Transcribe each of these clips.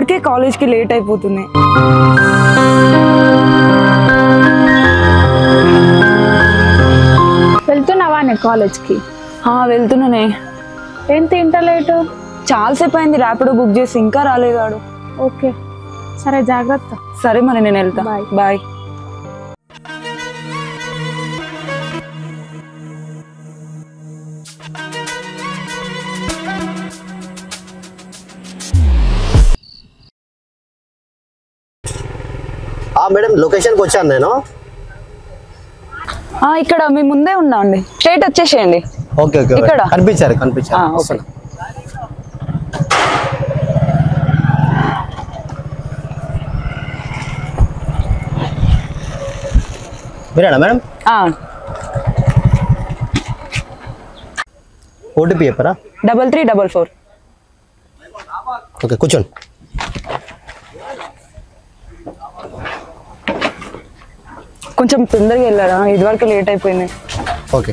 ఇప్పటికే కాలేజ్కి లేట్ అయిపోతుంది. వెళ్తున్నావా నీ కాలేజ్కి? వెళ్తున్నానే. ఏంటి ఇంత లేటు? చాలాసేపు అయింది ర్యాపిడో బుక్ చేసి, ఇంకా రాలేదాడు. ఓకే సరే జాగ్రత్త. సరే మరి నేను వెళ్తా. బాయ్. మేడం లొకేషన్కి వచ్చాను నేను. ఇక్కడ మీ ముందే ఉన్నా అండి, స్ట్రైట్ వచ్చేసేయండి. ఓకే ఓకే ఇక్కడ కనిపించారు. మీరేనా మేడం? ఓటీపీ చెప్పరా? 3344. ఓకే కూర్చోండి. కొంచెం తొందరగా వెళ్ళారా, ఇదివరకు లేట్ అయిపోయింది. ఓకే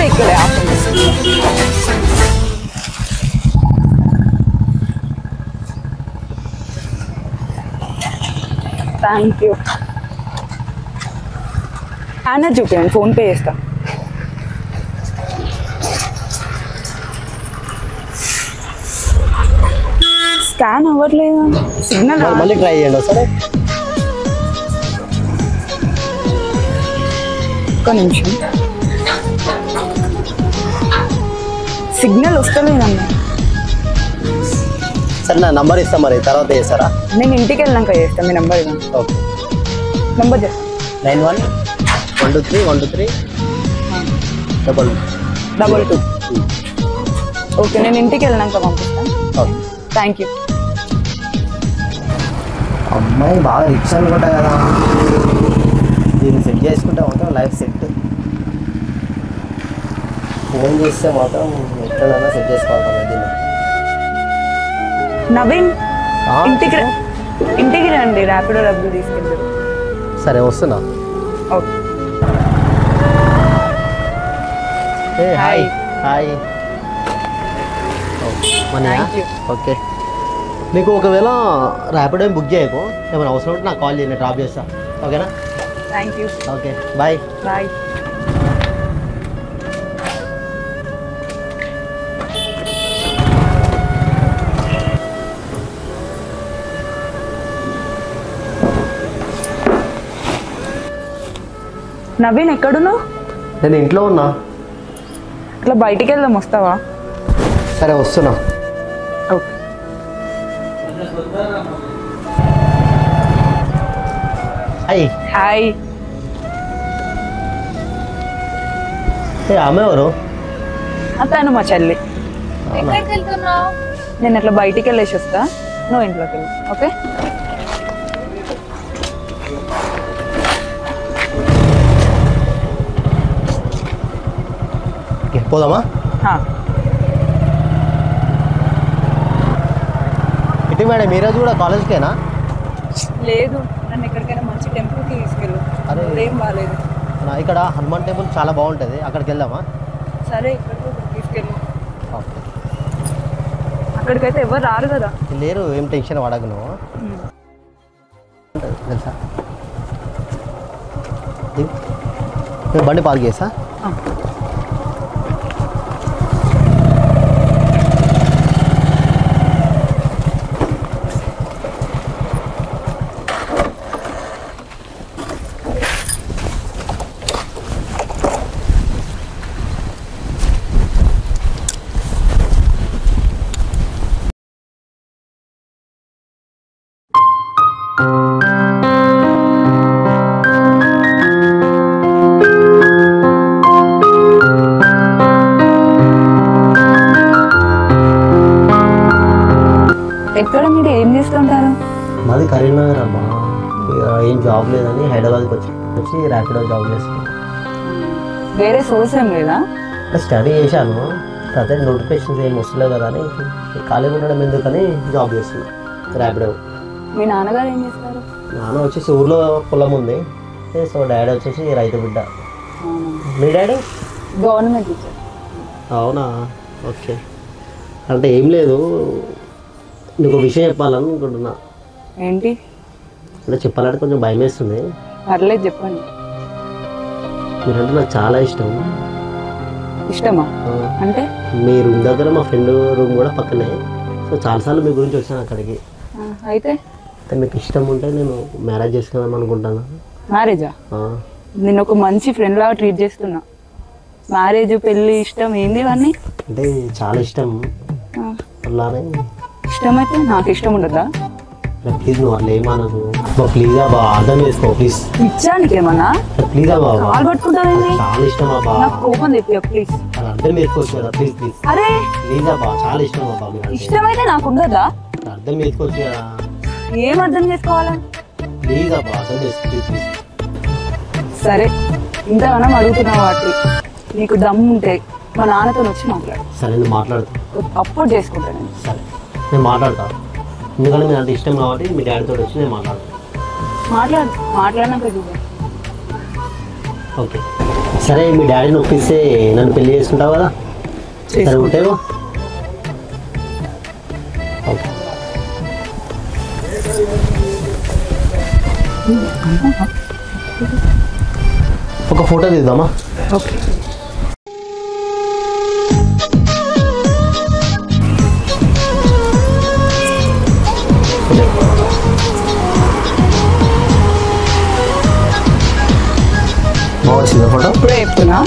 ఇక్కడే థ్యాంక్ యూ. స్కానర్ చూపించండి, ఫోన్పే చేస్తా. స్కాన్ అవ్వట్లేదు. సిగ్నల్ మళ్ళీ ట్రై చేయండి సరే. ఒక్క నిమిషం, సిగ్నల్ వస్తలేదమ్మా. సరే నా నంబర్ ఇస్తా, మరి తర్వాత చేస్తారా? నేను ఇంటికి వెళ్ళాక చేస్తాను. మీ నెంబర్ ఇవ్వండి. ఓకే నెంబర్ చెప్పండి. 91123222. ఓకే నేను ఇంటికి వెళ్ళాక పంపిస్తాను. Okay thank you. అమ్మాయి బాగా రిచ్ అనుకుంటా కదా, దీన్ని సెట్ చేసుకుంటే మాత్రం లైఫ్ సెట్. ఫోన్ చేస్తే మాత్రం ఎక్కడైనా సెట్ చేసుకోవాలి దీన్ని. నవీన్ ఇంటికి రండి, ర్యాపిడో డబ్బులు తీసుకెళ్తారు. సరే వస్తున్నా. Okay hi hi. ఓకే మీకు ఒకవేళ ర్యాపిడో బుక్ చేయకు, ఏమైనా అవసరం ఉంటే నాకు కాల్ చేయండి, డ్రాప్ చేస్తా. ఓకేనా? Thank you. Okay bye. Bye. Naveen ఎక్కడున్నావు? నేను ఇంట్లో ఉన్నా. అట్లా బయటికి వెళ్దాం, వస్తావా? సరే వస్తున్నా. Okay hi hi. ఆమె ఎవరు? అతను మా చెల్లి. నేను అట్లా బయటికి వెళ్ళేసి వస్తా, నువ్వు ఇంట్లోకి వెళ్ళి. ఓకే పోదామా? ఇటు మేడం ఈరోజు కూడా కాలేజ్కేనా? లేదు, నన్ను ఎక్కడికైనా మంచి టెంపుల్కి తీసుకెళ్ళు. అరే ఏం బాగాలేదు. ఇక్కడ హనుమాన్ టెంపుల్ చాలా బాగుంటుంది, అక్కడికి వెళ్దామా? సరే ఇక్కడికి తీసుకెళ్ళు. అక్కడికైతే ఎవరు రారు కదా. లేరు, ఏం టెన్షన్ పడకు నువ్వు. తెలుసా బండి పార్క్ చేసా. ఎక్కడ మీరు ఏం చేస్తుంటారు? మాది కరీంనగర్ అమ్మా. ఏం జాబ్ లేదని హైదరాబాద్కి వచ్చి ర్యాపిడో జాబ్ చేస్తాను. వేరే సోర్స్ ఏం లేదా? స్టడీ చేశాను, అదే నోటిఫికేషన్స్ ఏం వస్తలేవు కదా అని ఖాళీగా ఉండడం ఎందుకని జాబ్ చేస్తున్నా ర్యాపిడో. మీ నాన్నగారు ఏం చేస్తారు? నాన్న వచ్చేసి ఊర్లో పొలం ఉంది, సో డాడీ వచ్చేసి రైతు బిడ్డ. అవునా. మీ డాడీ? Government teacher. అవునా, ఓకే. అంటే ఏం లేదు, నీకు ఒక విషయం చెప్పాలనుకుంటున్నా. ఏంటి? అంటే చెప్పాలంటే కొంచెం భయం వేస్తుంది. పర్లేదు చెప్పండి. మీరంటే నాకు చాలా ఇష్టం. ఇష్టమా? అంటే మీ రూమ్ దగ్గర మా ఫ్రెండ్ రూమ్ కూడా పక్కనే, సో చాలాసార్లు మీ గురించి వచ్చాను అక్కడికి. అయితే మీకు ఇష్టం ఉంటే నేను మ్యారేజ్ చేసుకుందాం అనుకుంటాను. మ్యారేజా? నేను ఒక మంచి ఫ్రెండ్ లాగా ట్రీట్ చేస్తున్నా. మ్యారేజ్ పెళ్ళి ఇష్టం ఏంది ఇవన్నీ? అంటే చాలా ఇష్టం అలానే. ఇష్టం అయితే నాకు ఇష్టం ఉండదా? ప్లీజ్ నువ్వు అట్లా ఏమనకు ప్లీజ్ అబ్బా, అర్థం చేసుకో ప్లీజ్. ఇచ్చానికి ఏమన్నా? ప్లీజ్ అబ్బా, కాల్ పట్టుకుంటావేంది? చాలా ఇష్టం అబ్బా. నాకు కోపం తెప్పి ప్లీజ్. అది అర్థం చేసుకోవచ్చు కదా ప్లీజ్ ప్లీజ్. అరే ప్లీజ్ అబ్బా, చాలా ఇష్టం అబ్బా. మీరు ఇష్టమైతే నాకు ఉండదా? అర్థం చేసుకోవచ్చు కదా. ఏం అర్థం చేసుకోవాలా? ప్లీజ్ అబ్బా, అర్థం చేసుకో ప్లీజ్. సరే, ఇంతగానం అడుగుతున్నావు వాటి, నీకు దమ్ము ఉంటే మా నాన్నతో వచ్చి మాట్లాడు. సరే నేను మాట్లాడతా. అప్పుడు చేసుకుంటాను. సరే నేను మాట్లాడతా, ఎందుకంటే మీరు అంటే ఇష్టం కాబట్టి మీ డాడీతో వచ్చి నేను మాట్లాడతాను. మాట్లాడినాక చూద్దాం. ఓకే సరే, మీ డాడీని ఒప్పిస్తే నన్ను పెళ్లి చేసుకుంటావు కదా? సరే ఉంటావు. ఓకే ఒక ఫోటో తీద్దామా? ఓకే. వచ్చిందా ఫోటో? ఇప్పుడే చెప్తున్నా,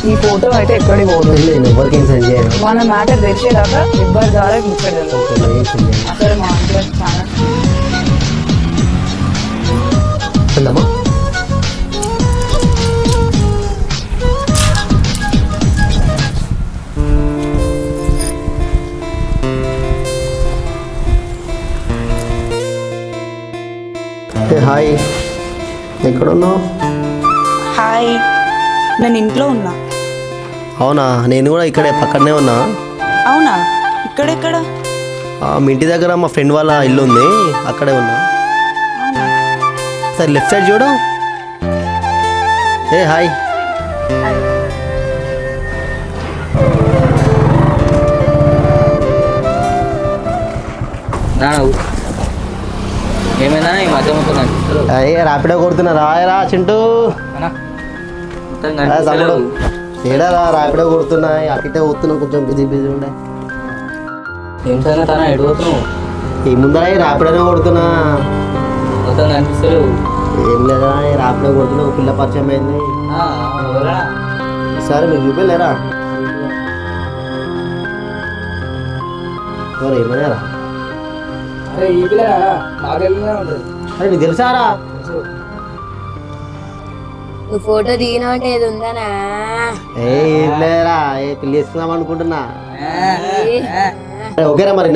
ఈ ఫోటో అయితే ఎక్కడికి పోదు. నేను ఎవరికి సెండ్ చేయను. మన మ్యాటర్ తెచ్చేదాకా ఎవ్వరి ద్వారా ముచ్చలేదు. అసలు మా ఇంట్లో చాలా వెళ్దామా? హాయ్, ఎక్కడున్నావు? హాయ్, నేను ఇంట్లో ఉన్నా. అవునా, నేను కూడా ఇక్కడే పక్కనే ఉన్నా. అవునా, ఇక్కడెక్కడ? మీ ఇంటి దగ్గర మా ఫ్రెండ్ వాళ్ళ ఇల్లు ఉంది, అక్కడే ఉన్నా. సరే లెఫ్ట్ సైడ్ చూడు. ఏ హాయ్. ఏమైనా ఈ మధ్య మొత్తం అయ్యే ర్యాపిడో కొడుతున్నా. రాయరా చింటూ. ఏడా ర్యాపిడో కొడుతున్నా, అక్కడే పోతున్నా, కొంచెం బిజీ బిజీ ఉండే. ఏం సంగతి అన్న, ఎటు పోతున్నావు? ఏముందా ర్యాపిడోనే కొడుతున్నా. మొత్తం కనిపిస్తలేవు. ఏం లేదా, ర్యాపిడో కొడుతున్నా, ఒక పిల్ల పరిచయం అయింది. సరే మీకు చూపెళ్ళారా? మరి ఏమన్నారా? అరే ఈ పిల్ల ఉంటుంది. అరే నీకు తెలుసారా? నువ్వు ఫోటో దిగినావంటే ఏది ఉందానా? ఏం లేరా, ఏ పెళ్లి చేసుకుందాం అనుకుంటున్నా. ఓకేరా మరి.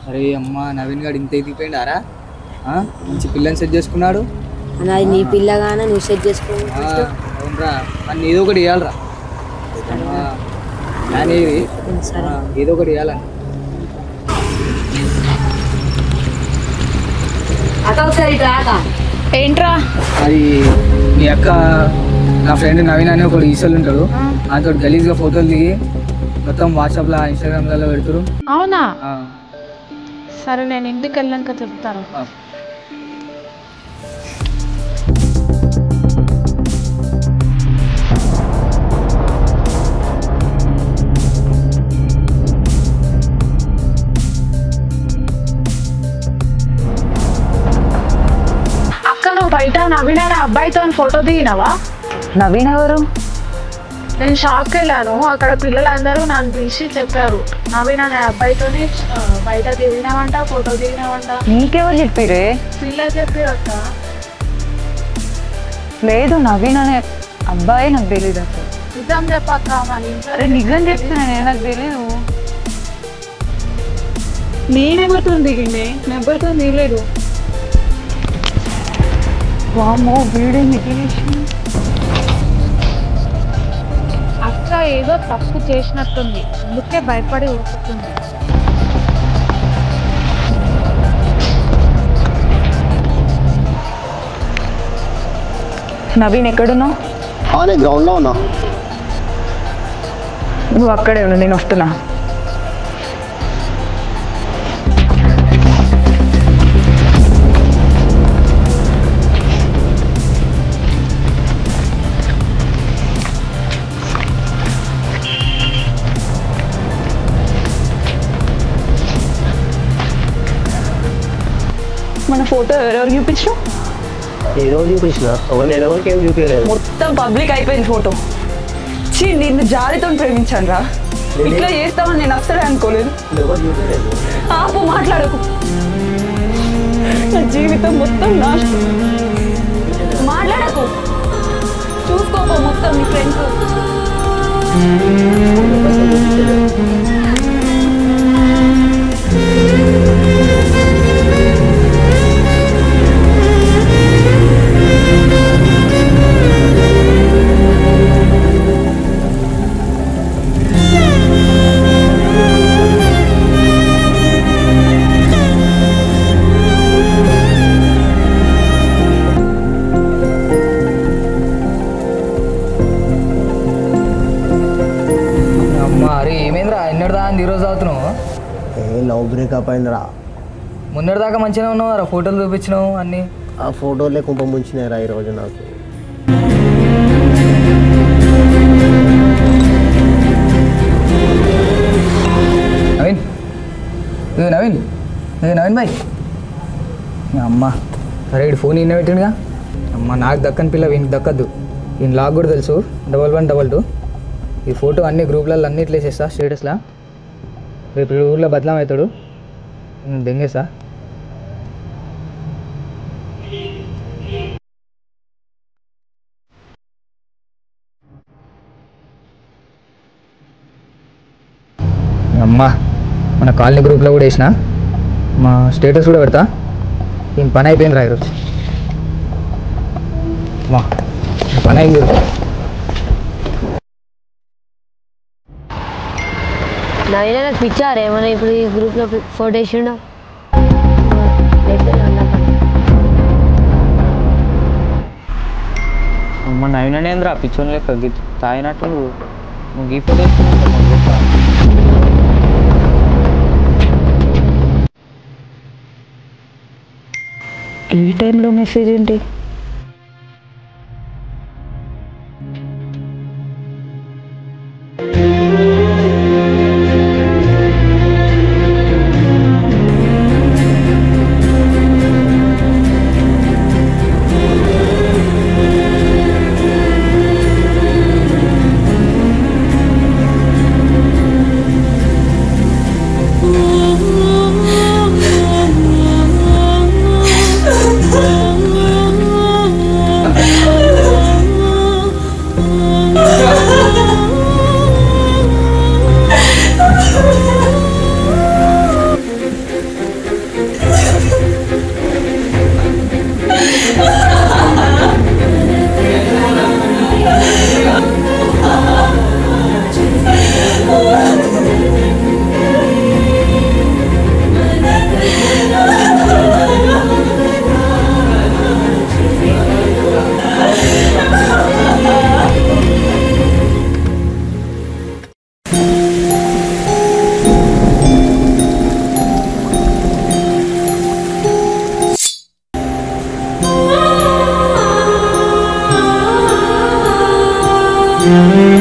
అరే అమ్మ, నవీన్ గారు ఇంత ఎదిగిపోయిండారా? మంచి పిల్లని సెట్ చేసుకున్నాడు. అది నీ పిల్లగానే నువ్వు సెట్ చేసుకో. అవునరా, అన్న ఏదో ఒకటి ఇవ్వాలరా. ఏదో ఒకటి ఇవ్వాలని. ఏంట్రా? అది మీ అక్క, నా ఫ్రెండ్ నవీన్ అని ఒకడు ఈసలు ఉంటాడు, నాతో గలీజ్గా ఫోటోలు దిగి మొత్తం వాట్సాప్లో ఇన్స్టాగ్రామ్లలో పెడతారు. అవునా? సరే, నేను ఇంటికి వెళ్ళాక చెప్తాను. అక్క, నువ్వు బయట నవీన్ అనే అబ్బాయితో ఫోటో దిగినావా? నవీన్ ఎవరు? నేను షాప్కి వెళ్ళాను, అక్కడ పిల్లలందరూ నన్ను పిలిచి చెప్పారు, నవీన్ అనే అబ్బాయితో బయట దిగినావంట, ఫోటో దిగినావంట. నీకెవరు చెప్పిరే? పిల్ల చెప్పారక్క. లేదు నవీన్ అనే అబ్బాయి నాకు తెలీదు అసలు. నిజం చెప్పక్క మరి. అరే నిజం చెప్తున్నానే నాకు తెలీదు. నేనెవరితో దిగిండే నెంబర్తో దిగలేదు. వామో వీడే మిగిలేసి అక్క ఏదో తప్పు చేసినట్టుంది, అందుకే భయపడి ఉరుకుతుంది. నవీన్ ఎక్కడున్నావు? నేను గ్రౌండ్లో ఉన్నా. నువ్వు అక్కడే ఉన్నా, నేను వస్తున్నా. మన ఫోటో ఎవరెవరు చూపించావు? ఏదో చూపించిన ఎవరికి ఏం చూపించలేదు. మొత్తం పబ్లిక్ అయిపోయింది ఫోటో. చీ నిన్ను జాలితో ప్రేమించాను రా. ఇట్లా చేస్తామని నేను అస్సలే అనుకోలేదు. ఆపు మాట్లాడకు. నా జీవితం మొత్తం నాశనం. మాట్లాడకు. చూసుకోపో మొత్తం నీ ఫ్రెండ్స్. అరే ఏమైందిరా ఎన్నడదా అని ఈరోజు అవుతున్నావు? లవ్ బ్రేకప్ అయిందిరా. మొన్నటిదాకా మంచిగా ఉన్నావు రా, ఫోటోలు చూపించినావు అన్నీ. ఆ ఫోటోలే కుంప ముంచినాయిరా ఈరోజు నాకు. నవీన్ నవీన్ నవీన్ భాయ్ అమ్మ సరే ఇటు ఫోన్ ఈయన పెట్టిండుగా. అమ్మ నాకు దక్కని పిల్ల వీనికి దక్కద్దు. ఈయన లాక్ కూడా తెలుసు 1112. ఈ ఫోటో అన్ని గ్రూప్లలో అన్ని ఇట్లా వేసేస్తా స్టేటస్లా. రేపు ఊళ్ళో బదలాం అవుతాడు, దెంగేస్తా. అమ్మా మన కాలనీ గ్రూప్లో కూడా వేసిన, మా స్టేటస్ కూడా పెడతా. ఈయన పని అయిపోయింది రా ఈరోజు. మా పని అయింది. నవీన నాకు పిచ్చారు ఏమన్నా ఇప్పుడు ఈ గ్రూప్లో ఫోటో వేసిండు. అమ్మ నవీనేంద్ర పిచ్చోని లెక్క తాగినట్టు నువ్వు ఈ ఫోటో ఈ టైంలో మెసేజ్ ఏంటి? Mm-hmm.